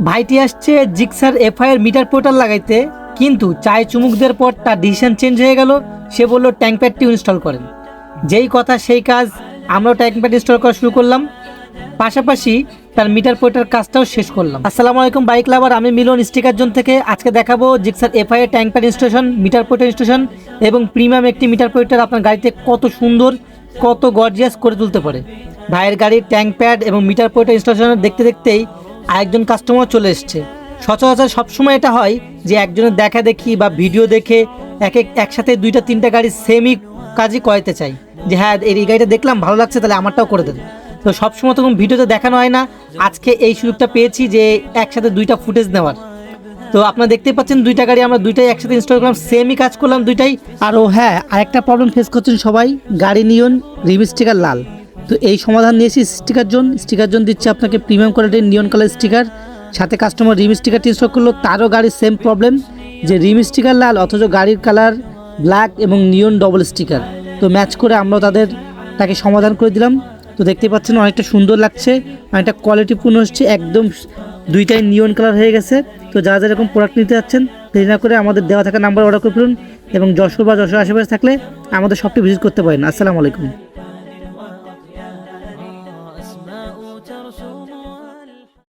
ভাইটি আসছে Gixxer FI এর মিটার পোর্টাল লাগাইতে, কিন্তু চায় চুমুক দেওয়ার পর তার ডিসিশন চেঞ্জ হয়ে গেল। সে বললো ট্যাঙ্ক প্যাডটি ইনস্টল করেন। যেই কথা সেই কাজ, আমরাও ট্যাঙ্ক প্যাড ইনস্টল করা শুরু করলাম, পাশাপাশি তার মিটার পোর্টাল কাজটাও শেষ করলাম। আসসালামু আলাইকুম বাইক লাভার, আমি মিলন স্টিকার জোন থেকে। আজকে দেখাবো জিক্সার এফআই এর tank pad installation, meter portal installation এবং প্রিমিয়াম একটি মিটার পোর্টাল আপনার গাড়িতে কত সুন্দর, কত গর্জিয়াস করে তুলতে পারে। ভাইয়ের গাড়ির ট্যাঙ্ক প্যাড এবং মিটার পোর্টাল ইনস্টলেশন দেখতে দেখতেই আরেকজন কাস্টমার চলে এসছে। সচরাচর সবসময় এটা হয় যে একজনের দেখা দেখি বা ভিডিও দেখে একসাথে দুইটা তিনটা গাড়ি সেমই কাজই করাইতে চাই, যে হ্যাঁ এই গাড়িটা দেখলাম ভালো লাগছে তাহলে আমারটাও করে দেন। তো সবসময় তখন ভিডিওতে দেখানো হয় না। আজকে এই সুযোগটা পেয়েছি যে একসাথে দুইটা ফুটেজ নেওয়ার। তো আপনারা দেখতেই পাচ্ছেন দুইটা গাড়ি আমরা দুইটাই একসাথে ইনস্টল করলাম, সেমই কাজ করলাম দুইটাই। আরও হ্যাঁ, আরেকটা প্রবলেম ফেস করছেন সবাই, গাড়ি নিয়ন রিম স্টিকার লাল। তো এই সমাধান নিয়েছি স্টিকার জোন দিচ্ছে আপনাকে প্রিমিয়াম কোয়ালিটির নিয়ন কালার স্টিকার। সাথে কাস্টমার রিম স্টিকারটি ইনস্টল করলো, তারও গাড়ির সেম প্রবলেম যে রিম স্টিকার লাল অথচ গাড়ির কালার ব্ল্যাক এবং নিয়ন ডবল স্টিকার। তো ম্যাচ করে আমরাও তাকে সমাধান করে দিলাম। তো দেখতে পাচ্ছেন অনেকটা সুন্দর লাগছে, অনেকটা কোয়ালিটিপূর্ণ হচ্ছে, একদম দুইটাই নিয়ন কালার হয়ে গেছে। তো যারা যেরকম প্রোডাক্ট নিতে যাচ্ছেন দেরি না করে আমাদের দেওয়া থাকা নাম্বার অর্ডার করে ফেলুন, এবং যশোর বা যশোর আশেপাশে থাকলে আমাদের শপটি ভিজিট করতে পারেন। আসসালামু আলাইকুম।